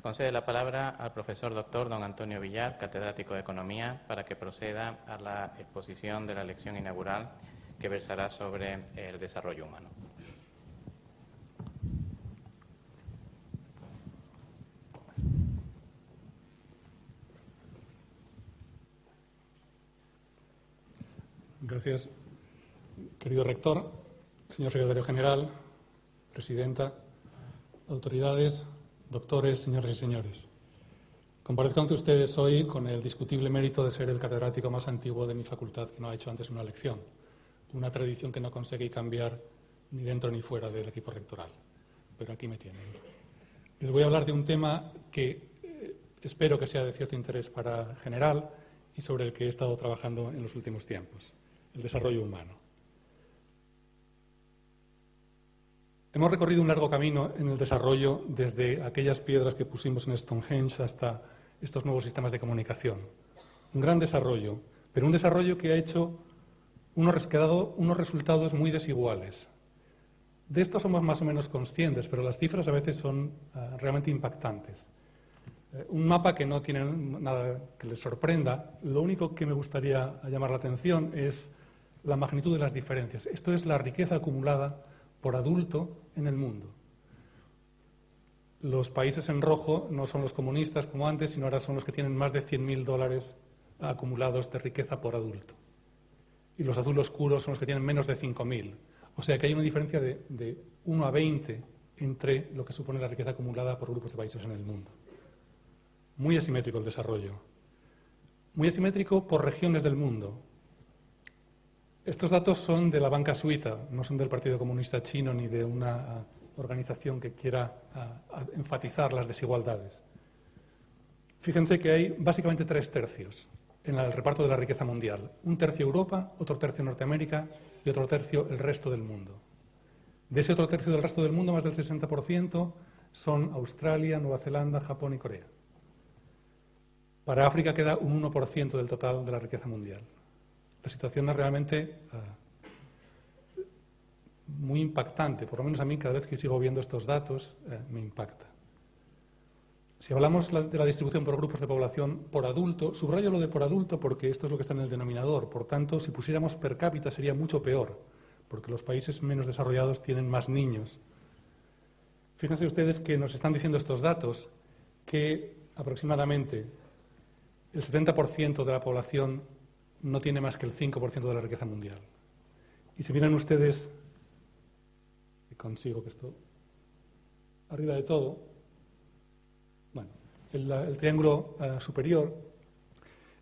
concede la palabra al profesor doctor don Antonio Villar, catedrático de Economía, para que proceda a la exposición de la lección inaugural que versará sobre el desarrollo humano. Gracias, querido rector, señor secretario general, presidenta, autoridades, doctores, señoras y señores. Comparezco ante ustedes hoy con el discutible mérito de ser el catedrático más antiguo de mi facultad que no ha hecho antes una lección, una tradición que no conseguí cambiar ni dentro ni fuera del equipo rectoral, pero aquí me tienen. Les voy a hablar de un tema que espero que sea de cierto interés para general y sobre el que he estado trabajando en los últimos tiempos. El desarrollo humano. Hemos recorrido un largo camino en el desarrollo desde aquellas piedras que pusimos en Stonehenge hasta estos nuevos sistemas de comunicación. Un gran desarrollo, pero un desarrollo que ha dado unos resultados muy desiguales. De esto somos más o menos conscientes, pero las cifras a veces son realmente impactantes. Un mapa que no tiene nada que les sorprenda. Lo único que me gustaría llamar la atención es la magnitud de las diferencias. Esto es la riqueza acumulada por adulto en el mundo. Los países en rojo no son los comunistas como antes, sino ahora son los que tienen más de $100.000 acumulados de riqueza por adulto. Y los azul oscuros son los que tienen menos de 5.000. O sea que hay una diferencia de 1 a 20 entre lo que supone la riqueza acumulada por grupos de países en el mundo. Muy asimétrico el desarrollo. Muy asimétrico por regiones del mundo. Estos datos son de la banca suiza, no son del Partido Comunista Chino ni de una organización que quiera enfatizar las desigualdades. Fíjense que hay básicamente 3 tercios en el reparto de la riqueza mundial. 1/3 Europa, otro tercio Norteamérica y otro tercio el resto del mundo. De ese otro tercio del resto del mundo, más del 60% son Australia, Nueva Zelanda, Japón y Corea. Para África queda un 1% del total de la riqueza mundial. La situación es realmente muy impactante, por lo menos a mí cada vez que sigo viendo estos datos me impacta. Si hablamos de la distribución por grupos de población por adulto, subrayo lo de por adulto porque esto es lo que está en el denominador, por tanto, si pusiéramos per cápita sería mucho peor, porque los países menos desarrollados tienen más niños. Fíjense ustedes que nos están diciendo estos datos que aproximadamente el 70% de la población no tiene más que el 5% de la riqueza mundial. Y si miran ustedes, y consigo que esto, arriba de todo, bueno, el triángulo superior,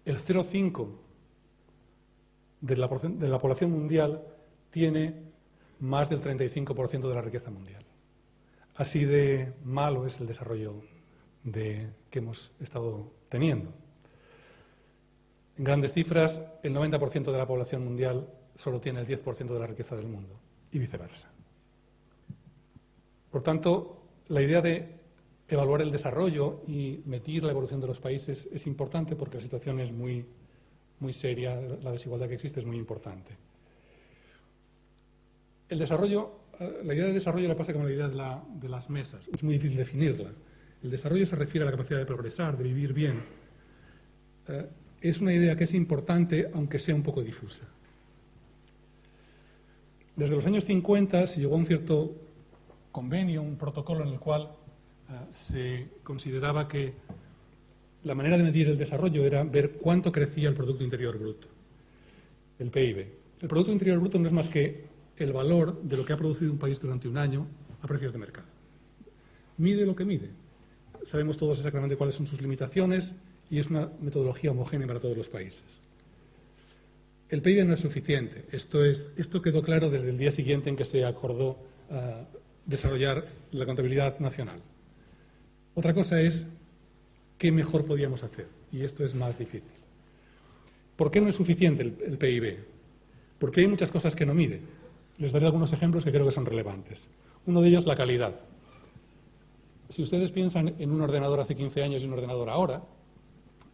el 0,5 de la población mundial tiene más del 35% de la riqueza mundial. Así de malo es el desarrollo que hemos estado teniendo. En grandes cifras, el 90% de la población mundial solo tiene el 10% de la riqueza del mundo, y viceversa. Por tanto, la idea de evaluar el desarrollo y medir la evolución de los países es importante porque la situación es muy seria, la desigualdad que existe es muy importante. El desarrollo, la idea de desarrollo le pasa como la idea de las mesas, es muy difícil definirla. El desarrollo se refiere a la capacidad de progresar, de vivir bien. Es una idea que es importante, aunque sea un poco difusa. Desde los años 50 se llegó a un cierto convenio, un protocolo en el cual se consideraba que la manera de medir el desarrollo era ver cuánto crecía el Producto Interior Bruto, el PIB. El Producto Interior Bruto no es más que el valor de lo que ha producido un país durante un año a precios de mercado. Mide lo que mide. Sabemos todos exactamente cuáles son sus limitaciones y es una metodología homogénea para todos los países. El PIB no es suficiente. Esto quedó claro desde el día siguiente en que se acordó desarrollar la contabilidad nacional. Otra cosa es qué mejor podíamos hacer, y esto es más difícil. ¿Por qué no es suficiente el PIB? Porque hay muchas cosas que no mide. Les daré algunos ejemplos que creo que son relevantes. Uno de ellos, la calidad. Si ustedes piensan en un ordenador hace 15 años y un ordenador ahora,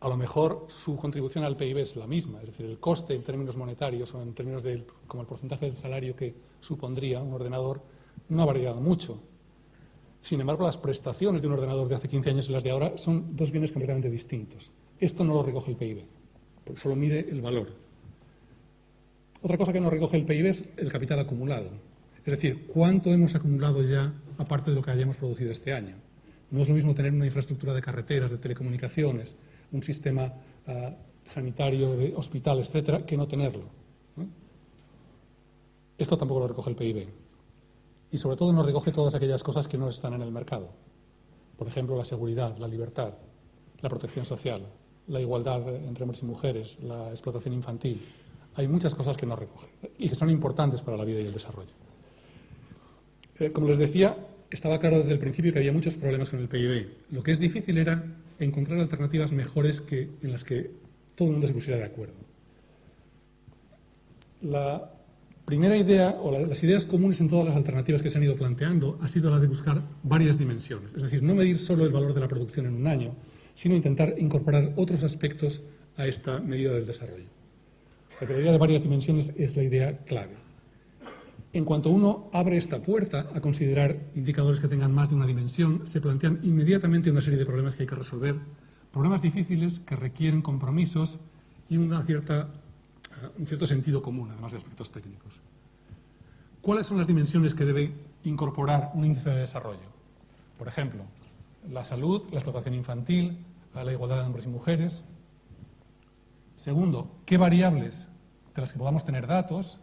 a lo mejor su contribución al PIB es la misma, es decir, el coste en términos monetarios o en términos de como el porcentaje del salario que supondría un ordenador no ha variado mucho. Sin embargo, las prestaciones de un ordenador de hace 15 años y las de ahora son dos bienes completamente distintos. Esto no lo recoge el PIB, porque solo mide el valor. Otra cosa que no recoge el PIB es el capital acumulado. Es decir, cuánto hemos acumulado ya aparte de lo que hayamos producido este año. No es lo mismo tener una infraestructura de carreteras, de telecomunicaciones, un sistema sanitario, de hospitales, etcétera, que no tenerlo, ¿no? Esto tampoco lo recoge el PIB. Y sobre todo no recoge todas aquellas cosas que no están en el mercado. Por ejemplo, la seguridad, la libertad, la protección social, la igualdad entre hombres y mujeres, la explotación infantil. Hay muchas cosas que no recoge y que son importantes para la vida y el desarrollo. Como les decía, estaba claro desde el principio que había muchos problemas con el PIB. Lo que es difícil era encontrar alternativas mejores en las que todo el mundo se pusiera de acuerdo. La primera idea, o las ideas comunes en todas las alternativas que se han ido planteando, ha sido la de buscar varias dimensiones. Es decir, no medir solo el valor de la producción en un año, sino intentar incorporar otros aspectos a esta medida del desarrollo. La idea de varias dimensiones es la idea clave. En cuanto uno abre esta puerta a considerar indicadores que tengan más de una dimensión, se plantean inmediatamente una serie de problemas que hay que resolver, problemas difíciles que requieren compromisos y un cierto sentido común, además de aspectos técnicos. ¿Cuáles son las dimensiones que debe incorporar un índice de desarrollo? Por ejemplo, la salud, la explotación infantil, la igualdad de hombres y mujeres. Segundo, ¿qué variables de las que podamos tener datos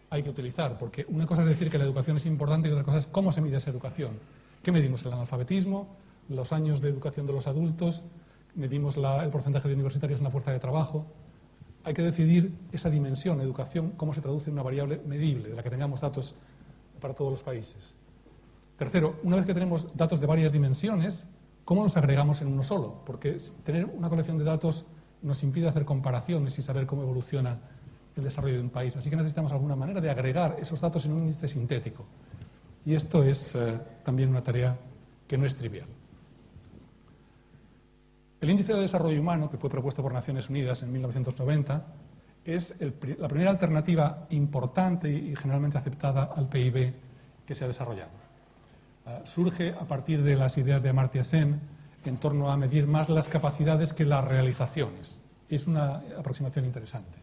hay que utilizar? Porque una cosa es decir que la educación es importante y otra cosa es cómo se mide esa educación. ¿Qué medimos? ¿El analfabetismo? ¿Los años de educación de los adultos? ¿Medimos el porcentaje de universitarios en la fuerza de trabajo? Hay que decidir esa dimensión, educación, cómo se traduce en una variable medible, de la que tengamos datos para todos los países. Tercero, una vez que tenemos datos de varias dimensiones, ¿cómo los agregamos en uno solo? Porque tener una colección de datos nos impide hacer comparaciones y saber cómo evoluciona el desarrollo de un país. Así que necesitamos alguna manera de agregar esos datos en un índice sintético. Y esto es también una tarea que no es trivial. El Índice de Desarrollo Humano, que fue propuesto por Naciones Unidas en 1990, es la primera alternativa importante y generalmente aceptada al PIB que se ha desarrollado. Surge a partir de las ideas de Amartya Sen en torno a medir más las capacidades que las realizaciones. Es una aproximación interesante.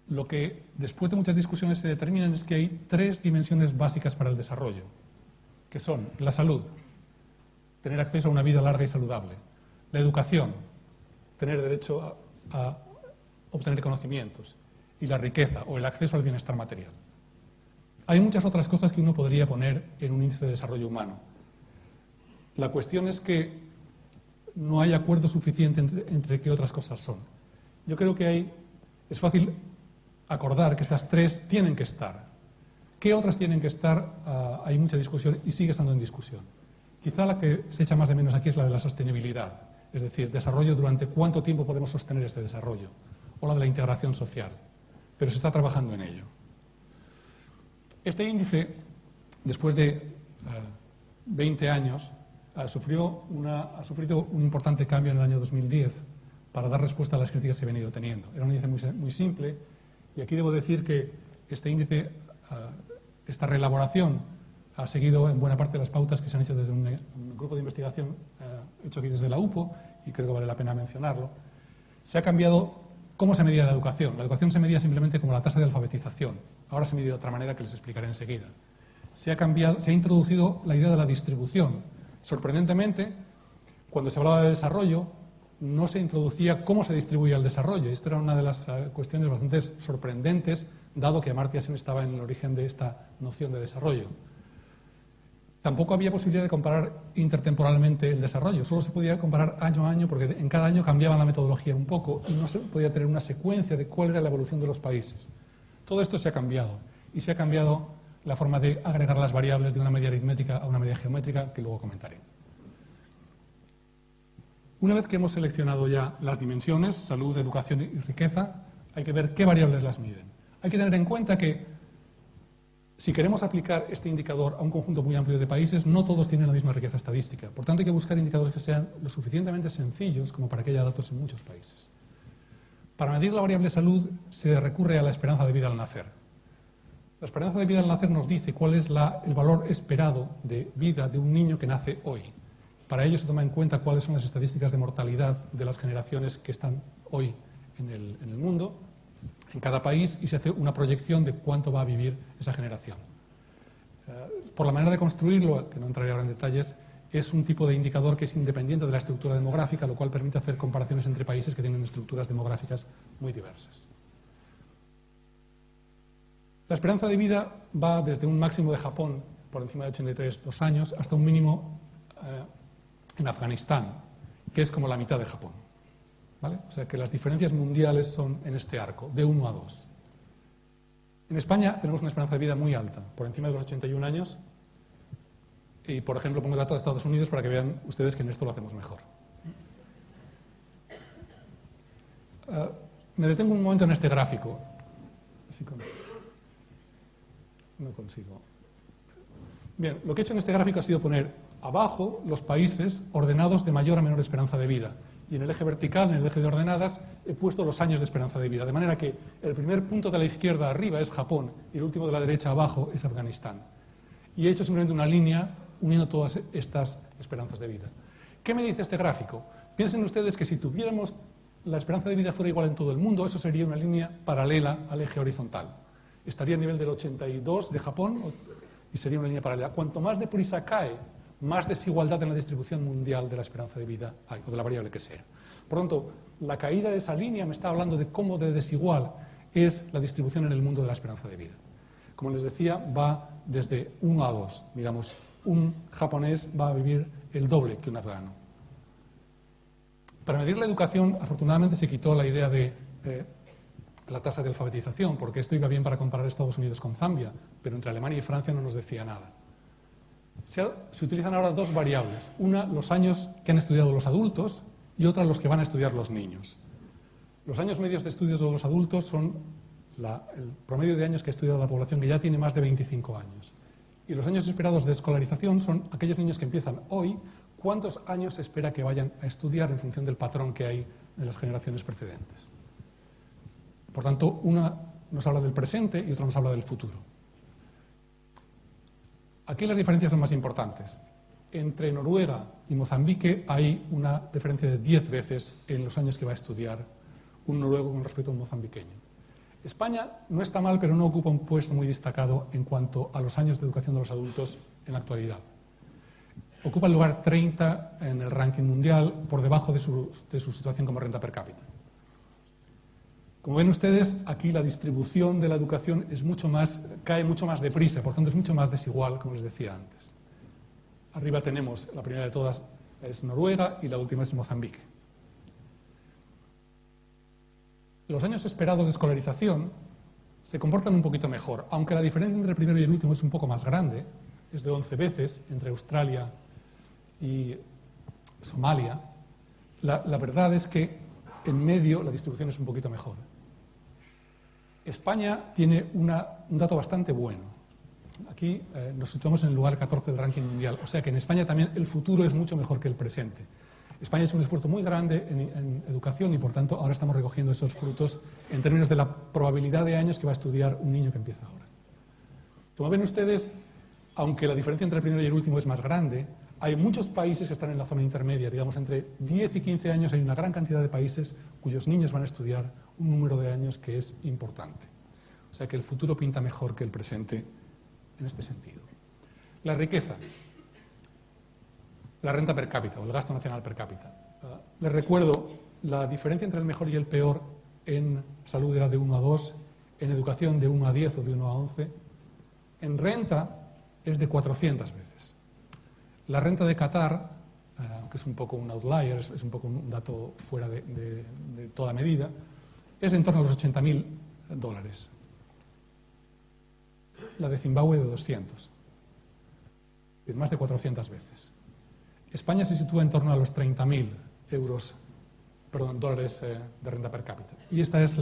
Lo que después de muchas discusiones se determinan es que hay tres dimensiones básicas para el desarrollo, que son la salud, tener acceso a una vida larga y saludable, la educación, tener derecho a obtener conocimientos, y la riqueza o el acceso al bienestar material. Hay muchas otras cosas que uno podría poner en un índice de desarrollo humano. La cuestión es que no hay acuerdo suficiente entre qué otras cosas son. Yo creo que es fácil acordar que estas tres tienen que estar. ¿Qué otras tienen que estar? Hay mucha discusión y sigue estando en discusión. Quizá la que se echa más de menos aquí es la de la sostenibilidad, es decir, desarrollo durante cuánto tiempo podemos sostener este desarrollo, o la de la integración social, pero se está trabajando en ello. Este índice, después de 20 años, ha sufrido un importante cambio en el año 2010 para dar respuesta a las críticas que he venido teniendo. Era un índice muy simple y aquí debo decir que este índice, esta reelaboración, ha seguido en buena parte las pautas que se han hecho desde un grupo de investigación hecho aquí desde la UPO, y creo que vale la pena mencionarlo. Se ha cambiado cómo se medía la educación. La educación se medía simplemente como la tasa de alfabetización. Ahora se mide de otra manera que les explicaré enseguida. Se ha introducido la idea de la distribución. Sorprendentemente, cuando se hablaba de desarrollo, no se introducía cómo se distribuía el desarrollo. Esta era una de las cuestiones bastante sorprendentes, dado que Amartya Sen estaba en el origen de esta noción de desarrollo. Tampoco había posibilidad de comparar intertemporalmente el desarrollo, solo se podía comparar año a año porque en cada año cambiaba la metodología un poco y no se podía tener una secuencia de cuál era la evolución de los países. Todo esto se ha cambiado y se ha cambiado la forma de agregar las variables de una media aritmética a una media geométrica que luego comentaré. Una vez que hemos seleccionado ya las dimensiones, salud, educación y riqueza, hay que ver qué variables las miden. Hay que tener en cuenta que si queremos aplicar este indicador a un conjunto muy amplio de países, no todos tienen la misma riqueza estadística. Por tanto, hay que buscar indicadores que sean lo suficientemente sencillos como para que haya datos en muchos países. Para medir la variable salud se recurre a la esperanza de vida al nacer. La esperanza de vida al nacer nos dice cuál es el valor esperado de vida de un niño que nace hoy. Para ello se toma en cuenta cuáles son las estadísticas de mortalidad de las generaciones que están hoy en el mundo, en cada país, y se hace una proyección de cuánto va a vivir esa generación. Por la manera de construirlo, que no entraré ahora en detalles, es un tipo de indicador que es independiente de la estructura demográfica, lo cual permite hacer comparaciones entre países que tienen estructuras demográficas muy diversas. La esperanza de vida va desde un máximo de Japón, por encima de 83 años, hasta un mínimo en Afganistán, que es como la mitad de Japón. ¿Vale? O sea que las diferencias mundiales son en este arco, de 1 a 2. En España tenemos una esperanza de vida muy alta, por encima de los 81 años. Y, por ejemplo, pongo el dato de Estados Unidos para que vean ustedes que en esto lo hacemos mejor. Me detengo un momento en este gráfico. Así como... No consigo. Bien, lo que he hecho en este gráfico ha sido poner abajo los países ordenados de mayor a menor esperanza de vida. Y en el eje vertical, en el eje de ordenadas, he puesto los años de esperanza de vida. De manera que el primer punto de la izquierda arriba es Japón y el último de la derecha abajo es Afganistán. Y he hecho simplemente una línea uniendo todas estas esperanzas de vida. ¿Qué me dice este gráfico? Piensen ustedes que si tuviéramos la esperanza de vida fuera igual en todo el mundo, eso sería una línea paralela al eje horizontal. Estaría a nivel del 82 de Japón y sería una línea paralela. Cuanto más deprisa cae, más desigualdad en la distribución mundial de la esperanza de vida hay, o de la variable que sea. Por lo tanto, la caída de esa línea me está hablando de cómo de desigual es la distribución en el mundo de la esperanza de vida. Como les decía, va desde 1 a 2. Digamos, un japonés va a vivir el doble que un afgano. Para medir la educación, afortunadamente se quitó la idea de la tasa de alfabetización, porque esto iba bien para comparar Estados Unidos con Zambia, pero entre Alemania y Francia no nos decía nada. Se utilizan ahora dos variables. Una, los años que han estudiado los adultos, y otra, los que van a estudiar los niños. Los años medios de estudios de los adultos son el promedio de años que ha estudiado la población que ya tiene más de 25 años. Y los años esperados de escolarización son aquellos niños que empiezan hoy, cuántos años se espera que vayan a estudiar en función del patrón que hay en las generaciones precedentes. Por tanto, una nos habla del presente y otra nos habla del futuro. Aquí las diferencias son más importantes. Entre Noruega y Mozambique hay una diferencia de 10 veces en los años que va a estudiar un noruego con respecto a un mozambiqueño. España no está mal, pero no ocupa un puesto muy destacado en cuanto a los años de educación de los adultos en la actualidad. Ocupa el lugar 30 en el ranking mundial, por debajo de su situación como renta per cápita. Como ven ustedes, aquí la distribución de la educación cae mucho más deprisa, por tanto es mucho más desigual, como les decía antes. Arriba tenemos, la primera de todas es Noruega y la última es Mozambique. Los años esperados de escolarización se comportan un poquito mejor, aunque la diferencia entre el primero y el último es un poco más grande, es de 11 veces entre Australia y Somalia. La verdad es que en medio la distribución es un poquito mejor. España tiene un dato bastante bueno. Aquí nos situamos en el lugar 14 del ranking mundial, o sea que en España también el futuro es mucho mejor que el presente. España ha hecho un esfuerzo muy grande en educación y, por tanto, ahora estamos recogiendo esos frutos en términos de la probabilidad de años que va a estudiar un niño que empieza ahora. Como ven ustedes, aunque la diferencia entre el primero y el último es más grande, hay muchos países que están en la zona intermedia. Digamos, entre 10 y 15 años hay una gran cantidad de países cuyos niños van a estudiar un número de años que es importante. O sea que el futuro pinta mejor que el presente en este sentido. La riqueza. La renta per cápita o el gasto nacional per cápita. Les recuerdo, la diferencia entre el mejor y el peor en salud era de 1 a 2, en educación de 1 a 10 o de 1 a 11. En renta es de 400 veces. La renta de Qatar, aunque es un poco un outlier, es un poco un dato fuera de toda medida, es de en torno a los $80.000. La de Zimbabue de 200. Es más de 400 veces. España se sitúa en torno a los 30.000 dólares de renta per cápita. Y esta es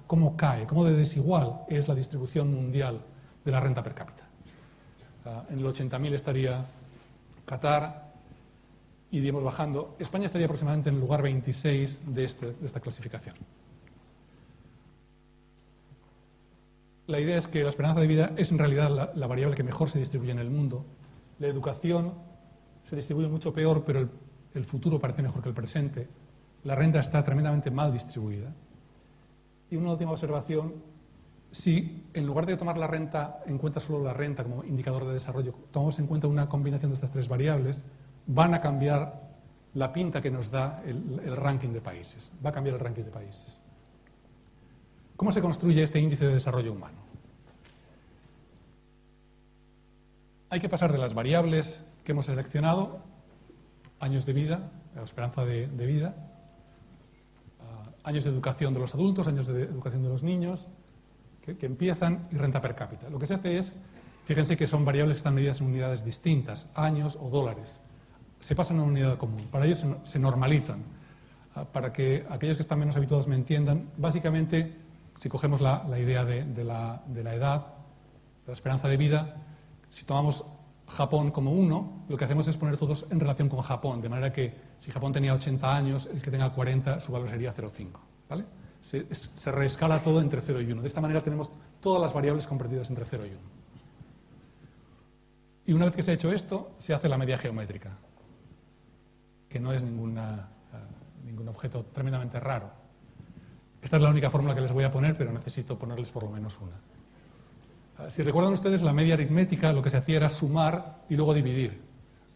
cómo cae, cómo de desigual es la distribución mundial de la renta per cápita. En el 80.000 estaría Qatar, iríamos bajando. España estaría aproximadamente en el lugar 26 de esta clasificación. la idea es que la esperanza de vida es en realidad la variable que mejor se distribuye en el mundo. La educación se distribuye mucho peor, pero el futuro parece mejor que el presente. La renta está tremendamente mal distribuida. Y una última observación: si en lugar de tomar la renta en cuenta solo la renta como indicador de desarrollo, tomamos en cuenta una combinación de estas tres variables, van a cambiar la pinta que nos da el ranking de países. Va a cambiar el ranking de países. ¿Cómo se construye este índice de desarrollo humano? Hay que pasar de las variables que hemos seleccionado, años de vida, la esperanza de vida, años de educación de los adultos, años de educación de los niños, que empiezan, y renta per cápita. Lo que se hace es, fíjense que son variables que están medidas en unidades distintas, años o dólares. Se pasan a una unidad común, para ello se normalizan. Para que aquellos que están menos habituados me entiendan, básicamente, si cogemos la idea de la edad, de la esperanza de vida, si tomamos Japón como 1, lo que hacemos es poner todos en relación con Japón, de manera que si Japón tenía 80 años, el que tenga 40, su valor sería 0,5. ¿Vale? Se reescala todo entre 0 y 1. De esta manera tenemos todas las variables comprendidas entre 0 y 1. Y una vez que se ha hecho esto, se hace la media geométrica, que no es ningún objeto tremendamente raro. Esta es la única fórmula que les voy a poner, pero necesito ponerles por lo menos una. Si recuerdan ustedes, la media aritmética lo que se hacía era sumar y luego dividir.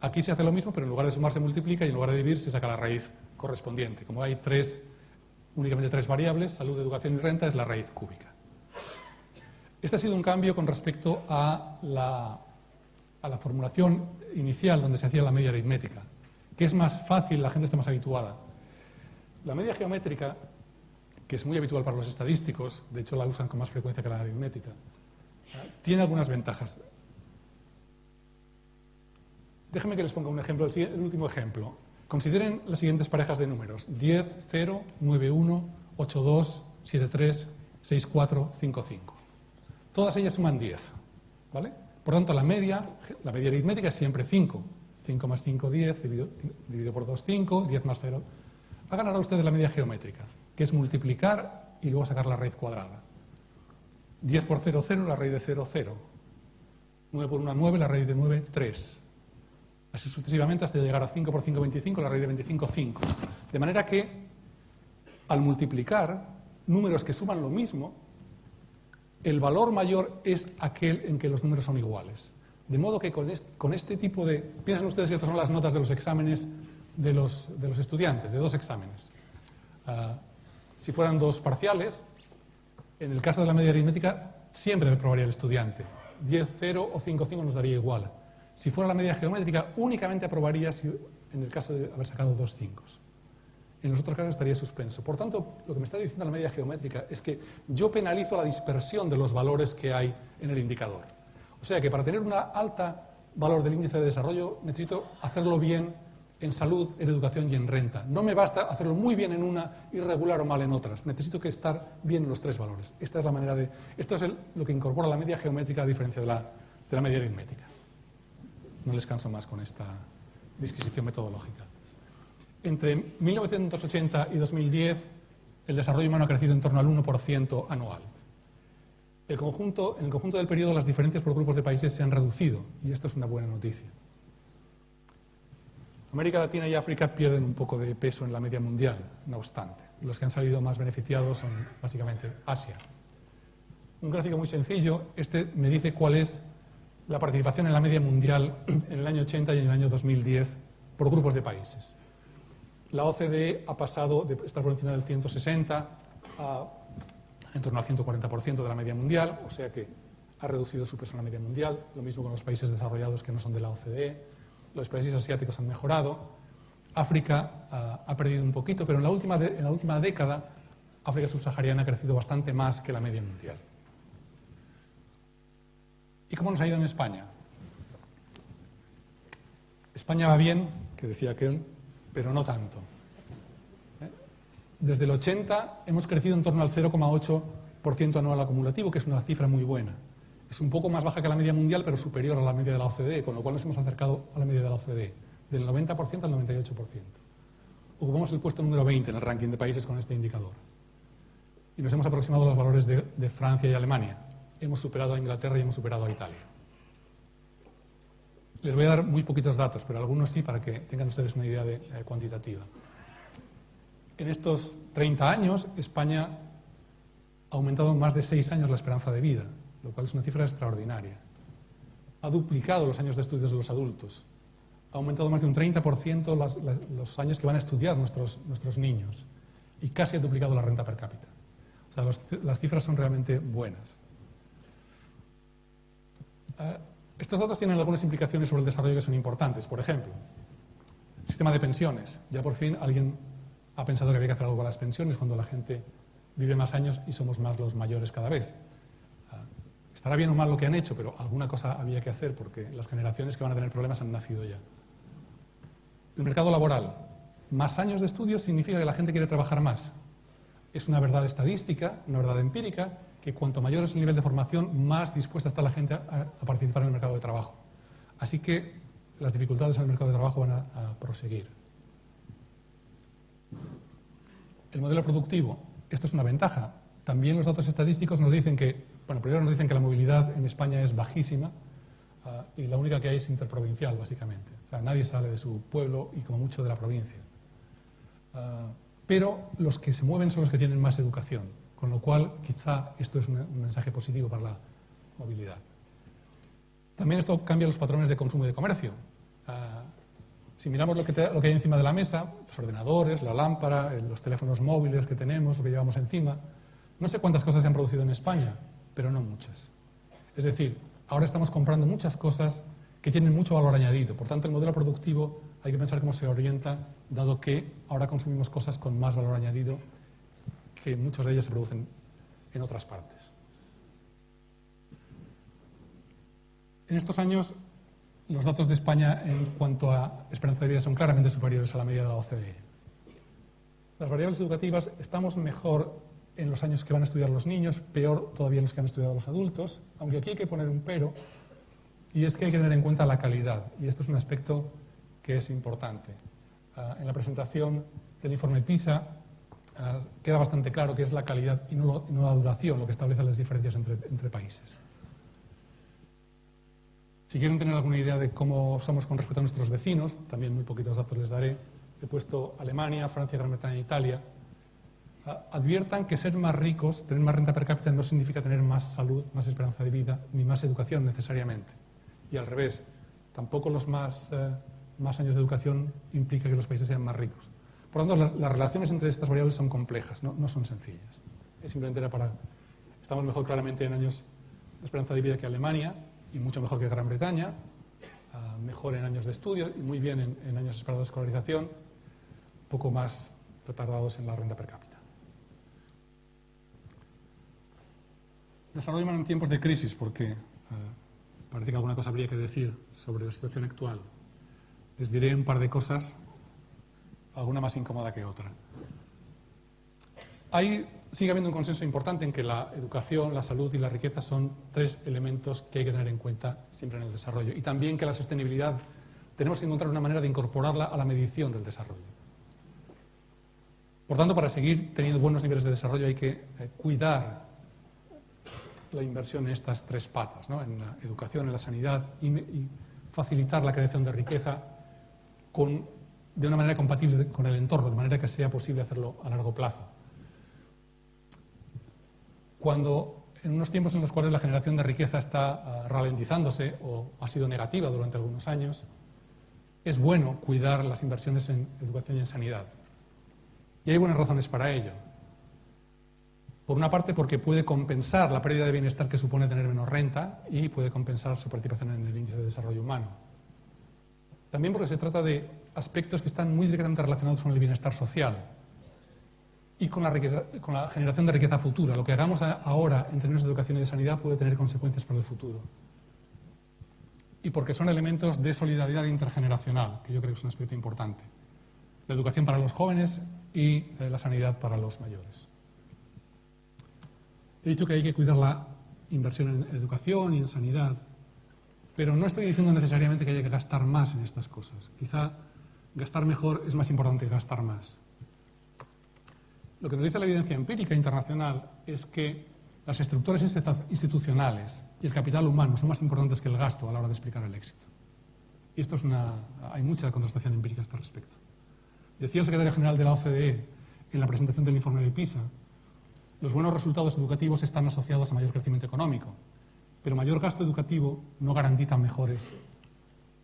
Aquí se hace lo mismo, pero en lugar de sumar se multiplica y en lugar de dividir se saca la raíz correspondiente. Como hay únicamente tres variables, salud, educación y renta, es la raíz cúbica. Este ha sido un cambio con respecto a la formulación inicial donde se hacía la media aritmética, que es más fácil, la gente está más habituada. La media geométrica, que es muy habitual para los estadísticos, de hecho la usan con más frecuencia que la aritmética, tiene algunas ventajas. Déjenme que les ponga un ejemplo, el último ejemplo. Consideren las siguientes parejas de números: 10, 0, 9, 1, 8, 2, 7, 3, 6, 4, 5, 5. Todas ellas suman 10, ¿vale? Por tanto, la media aritmética es siempre 5. 5 más 5, 10, dividido por 2, 5, 10 más 0. Hagan ahora ustedes la media geométrica, que es multiplicar y luego sacar la raíz cuadrada. 10 por 0, 0, la raíz de 0, 0. 9 por 1, 9, la raíz de 9, 3. Así sucesivamente hasta llegar a 5 por 5, 25, la raíz de 25, 5. De manera que, al multiplicar números que suman lo mismo, el valor mayor es aquel en que los números son iguales. De modo que con este tipo de... Piensen ustedes que estas son las notas de los exámenes de los estudiantes, de 2 exámenes. Si fueran 2 parciales, en el caso de la media aritmética, siempre me probaría el estudiante. 10, 0 o 5, 5 nos daría igual. Si fuera la media geométrica, únicamente aprobaría en el caso de haber sacado 2 5. En los otros casos estaría suspenso. Por tanto, lo que me está diciendo la media geométrica es que yo penalizo la dispersión de los valores que hay en el indicador. O sea que para tener un alta valor del índice de desarrollo necesito hacerlo bien en salud, en educación y en renta. No me basta hacerlo muy bien en una, irregular o mal en otras. Necesito que estar bien en los 3 valores. Esta es la manera de... Esto es lo que incorpora la media geométrica a diferencia de la media aritmética. No les canso más con esta disquisición metodológica. Entre 1980 y 2010, el desarrollo humano ha crecido en torno al 1% anual. En el conjunto del periodo, las diferencias por grupos de países se han reducido, y esto es una buena noticia. América Latina y África pierden un poco de peso en la media mundial, no obstante. Los que han salido más beneficiados son básicamente Asia. Un gráfico muy sencillo, este me dice cuál es la participación en la media mundial en el año 80 y en el año 2010 por grupos de países. La OCDE ha pasado de estar por encima del 160 a en torno al 140% de la media mundial, o sea que ha reducido su peso en la media mundial. Lo mismo con los países desarrollados que no son de la OCDE. Los países asiáticos han mejorado. África ha perdido un poquito, pero en la última década África subsahariana ha crecido bastante más que la media mundial. ¿Y cómo nos ha ido en España? España va bien, que decía aquel, pero no tanto. Desde el 80 hemos crecido en torno al 0,8% anual acumulativo, que es una cifra muy buena. Es un poco más baja que la media mundial, pero superior a la media de la OCDE, con lo cual nos hemos acercado a la media de la OCDE, del 90% al 98%. Ocupamos el puesto número 20 en el ranking de países con este indicador. Y nos hemos aproximado a los valores de Francia y Alemania. hemos superado a Inglaterra y hemos superado a Italia. Les voy a dar muy poquitos datos, pero algunos sí, para que tengan ustedes una idea cuantitativa. En estos 30 años, España ha aumentado más de 6 años la esperanza de vida, lo cual es una cifra extraordinaria. Ha duplicado los años de estudios de los adultos. Ha aumentado más de un 30% los años que van a estudiar nuestros niños. Y casi ha duplicado la renta per cápita. O sea, las cifras son realmente buenas. Estos datos tienen algunas implicaciones sobre el desarrollo que son importantes. Por ejemplo, el sistema de pensiones. Ya por fin alguien ha pensado que había que hacer algo con las pensiones cuando la gente vive más años y somos más los mayores cada vez. Estará bien o mal lo que han hecho, pero alguna cosa había que hacer porque las generaciones que van a tener problemas han nacido ya. El mercado laboral. Más años de estudios significa que la gente quiere trabajar más. Es una verdad estadística, una verdad empírica, que cuanto mayor es el nivel de formación, más dispuesta está la gente a participar en el mercado de trabajo. Así que las dificultades en el mercado de trabajo van a proseguir. El modelo productivo. Esto es una ventaja. También los datos estadísticos nos dicen que, bueno, primero nos dicen que la movilidad en España es bajísima y la única que hay es interprovincial, básicamente. O sea, nadie sale de su pueblo y como mucho de la provincia. Pero los que se mueven son los que tienen más educación, con lo cual quizá esto es un mensaje positivo para la movilidad. También esto cambia los patrones de consumo y de comercio. Si miramos lo que hay encima de la mesa, los ordenadores, la lámpara, los teléfonos móviles que tenemos, lo que llevamos encima, no sé cuántas cosas se han producido en España, pero no muchas. Es decir, ahora estamos comprando muchas cosas que tienen mucho valor añadido. Por tanto, el modelo productivo hay que pensar cómo se orienta, dado que ahora consumimos cosas con más valor añadido que muchos de ellos se producen en otras partes. En estos años, los datos de España en cuanto a esperanza de vida son claramente superiores a la media de la OCDE. Las variables educativas, estamos mejor en los años que van a estudiar los niños, peor todavía en los que han estudiado los adultos, aunque aquí hay que poner un pero, y es que hay que tener en cuenta la calidad, y esto es un aspecto que es importante. En la presentación del informe PISA queda bastante claro que es la calidad y no la duración lo que establece las diferencias entre países. Si quieren tener alguna idea de cómo somos con respecto a nuestros vecinos, también muy poquitos datos les daré. He puesto Alemania, Francia, Gran Bretaña e Italia. Adviertan que ser más ricos, tener más renta per cápita, no significa tener más salud, más esperanza de vida, ni más educación necesariamente. Y al revés, tampoco los más años de educación implica que los países sean más ricos. Por lo tanto, las relaciones entre estas variables son complejas, no son sencillas. Simplemente estamos mejor claramente en años de esperanza de vida que Alemania, y mucho mejor que Gran Bretaña, mejor en años de estudios y muy bien en años esperados de escolarización, poco más retardados en la renta per cápita. Desarrollo humano en tiempos de crisis, porque parece que alguna cosa habría que decir sobre la situación actual. Les diré un par de cosas, alguna más incómoda que otra. Sigue habiendo un consenso importante en que la educación, la salud y la riqueza son 3 elementos que hay que tener en cuenta siempre en el desarrollo. Y también que la sostenibilidad tenemos que encontrar una manera de incorporarla a la medición del desarrollo. Por tanto, para seguir teniendo buenos niveles de desarrollo hay que cuidar la inversión en estas 3 patas, ¿no? En la educación, en la sanidad y facilitar la creación de riqueza de una manera compatible con el entorno, de manera que sea posible hacerlo a largo plazo. Cuando en unos tiempos en los cuales la generación de riqueza está ralentizándose o ha sido negativa durante algunos años, es bueno cuidar las inversiones en educación y en sanidad. Y hay buenas razones para ello. Por una parte, porque puede compensar la pérdida de bienestar que supone tener menos renta y puede compensar su participación en el índice de desarrollo humano. También porque se trata de aspectos que están muy directamente relacionados con el bienestar social y con la generación de riqueza futura. Lo que hagamos ahora en términos de educación y de sanidad puede tener consecuencias para el futuro. Y porque son elementos de solidaridad intergeneracional, que yo creo que es un aspecto importante. La educación para los jóvenes y la sanidad para los mayores. He dicho que hay que cuidar la inversión en educación y en sanidad, pero no estoy diciendo necesariamente que haya que gastar más en estas cosas. Quizá gastar mejor es más importante que gastar más. Lo que nos dice la evidencia empírica internacional es que Las estructuras institucionales y el capital humano son más importantes que el gasto a la hora de explicar el éxito. Y esto hay mucha contrastación empírica a este respecto. Decía el secretario general de la OCDE en la presentación del informe de PISA, los buenos resultados educativos están asociados a mayor crecimiento económico, pero mayor gasto educativo no garantiza mejores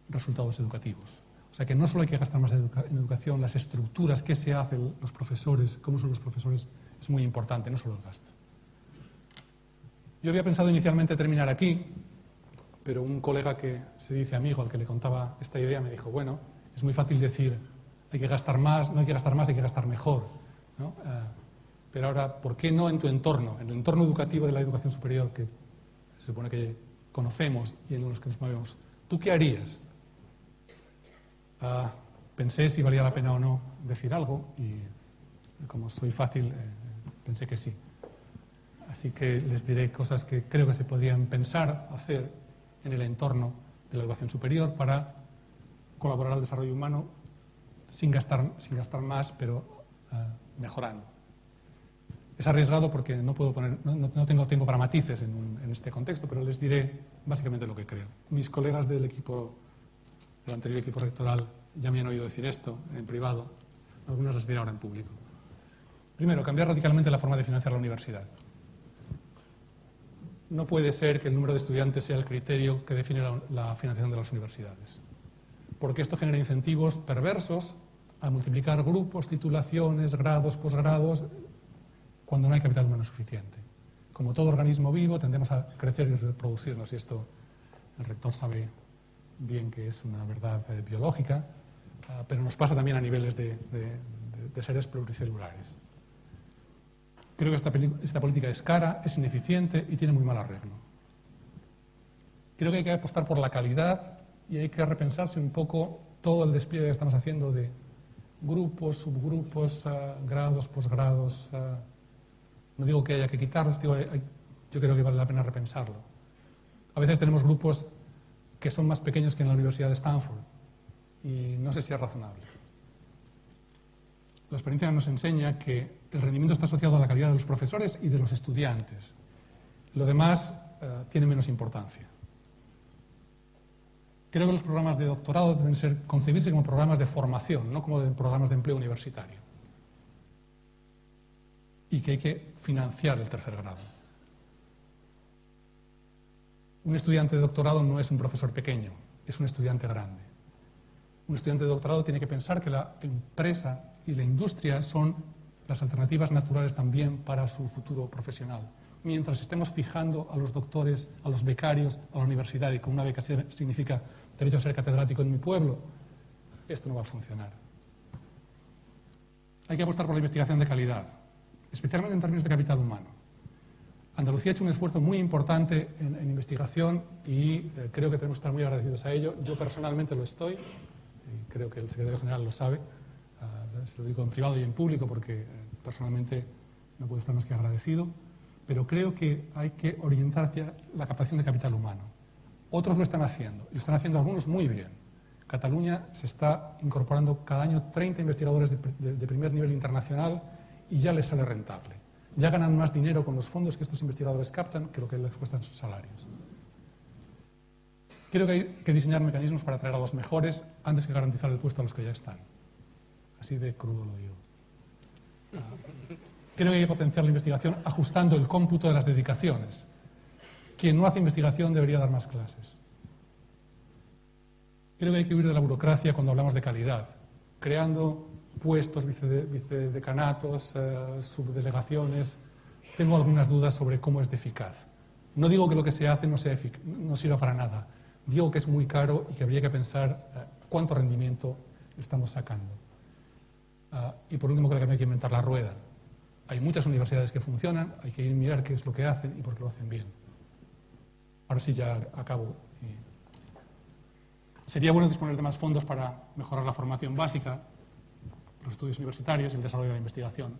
resultados educativos. O sea que no solo hay que gastar más en educación, las estructuras, qué se hacen los profesores, cómo son los profesores, es muy importante, no solo el gasto. Yo había pensado inicialmente terminar aquí, pero un colega que se dice amigo, al que le contaba esta idea, me dijo, bueno, es muy fácil decir, hay que gastar más, no hay que gastar más, hay que gastar mejor, ¿no? Pero ahora, ¿por qué no en tu entorno, en el entorno educativo de la educación superior que se supone que conocemos y en los que nos movemos? ¿Tú qué harías? Pensé si valía la pena o no decir algo y como soy fácil, pensé que sí. Así que les diré cosas que creo que se podrían pensar, hacer en el entorno de la educación superior para colaborar al desarrollo humano sin gastar más, pero mejorando. Es arriesgado porque no tengo tiempo para matices en este contexto, pero les diré básicamente lo que creo. Mis colegas del anterior equipo rectoral ya me han oído decir esto en privado, algunos les diré ahora en público. Primero, cambiar radicalmente la forma de financiar la universidad. No puede ser que el número de estudiantes sea el criterio que define la financiación de las universidades, porque esto genera incentivos perversos a multiplicar grupos, titulaciones, grados, posgrados, cuando no hay capital humano suficiente. Como todo organismo vivo, tendemos a crecer y reproducirnos, y esto el rector sabe bien que es una verdad biológica, pero nos pasa también a niveles de seres pluricelulares. Creo que esta política es cara, es ineficiente y tiene muy mal arreglo. Creo que hay que apostar por la calidad y hay que repensarse un poco todo el despliegue que estamos haciendo de grupos, subgrupos, grados, posgrados. No digo que haya que quitarlos, yo creo que vale la pena repensarlo. A veces tenemos grupos que son más pequeños que en la Universidad de Stanford y no sé si es razonable. La experiencia nos enseña que el rendimiento está asociado a la calidad de los profesores y de los estudiantes. Lo demás tiene menos importancia. Creo que los programas de doctorado deben concebirse como programas de formación, no como programas de empleo universitario. Y que hay que financiar el tercer grado. Un estudiante de doctorado no es un profesor pequeño, es un estudiante grande. Un estudiante de doctorado tiene que pensar que la empresa y la industria son las alternativas naturales también para su futuro profesional. Mientras estemos fijando a los doctores, a los becarios, a la universidad, y con una beca significa derecho a ser catedrático en mi pueblo, esto no va a funcionar. Hay que apostar por la investigación de calidad, especialmente en términos de capital humano. Andalucía ha hecho un esfuerzo muy importante en investigación y creo que tenemos que estar muy agradecidos a ello. Yo personalmente lo estoy, y creo que el secretario general lo sabe. Se lo digo en privado y en público porque personalmente no puedo estar más que agradecido, pero creo que hay que orientar hacia la captación de capital humano. Otros lo están haciendo, y lo están haciendo algunos muy bien. Cataluña se está incorporando cada año 30 investigadores de primer nivel internacional y ya les sale rentable. Ya ganan más dinero con los fondos que estos investigadores captan que lo que les cuestan sus salarios. Creo que hay que diseñar mecanismos para atraer a los mejores antes que garantizar el puesto a los que ya están. Así de crudo lo digo. Creo que hay que potenciar la investigación ajustando el cómputo de las dedicaciones. Quien no hace investigación debería dar más clases. Creo que hay que huir de la burocracia cuando hablamos de calidad, creando puestos, vicedecanatos, subdelegaciones. Tengo algunas dudas sobre cómo es de eficaz. No digo que lo que se hace no sirva para nada. Digo que es muy caro y que habría que pensar cuánto rendimiento estamos sacando. Y por último, creo que no hay que inventar la rueda. Hay muchas universidades que funcionan, hay que ir a mirar qué es lo que hacen y por qué lo hacen bien. Ahora sí ya acabo. Sería bueno disponer de más fondos para mejorar la formación básica, los estudios universitarios y el desarrollo de la investigación.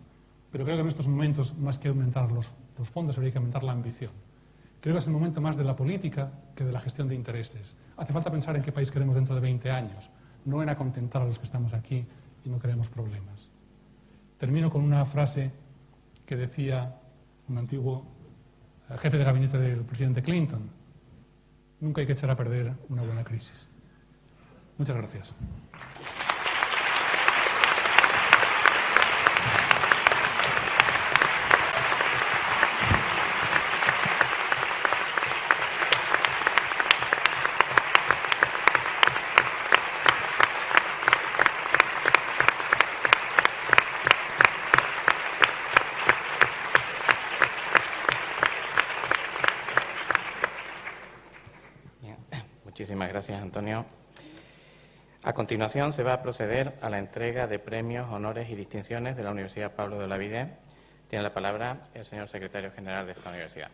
Pero creo que en estos momentos, más que aumentar los fondos, habría que aumentar la ambición. Creo que es el momento más de la política que de la gestión de intereses. Hace falta pensar en qué país queremos dentro de 20 años, no en acontentar a los que estamos aquí y no creemos problemas. Termino con una frase que decía un antiguo jefe de gabinete del presidente Clinton. Nunca hay que echar a perder una buena crisis. Muchas gracias. Muchísimas gracias, Antonio. A continuación se va a proceder a la entrega de premios, honores y distinciones de la Universidad Pablo de Olavide. Tiene la palabra el señor secretario general de esta universidad.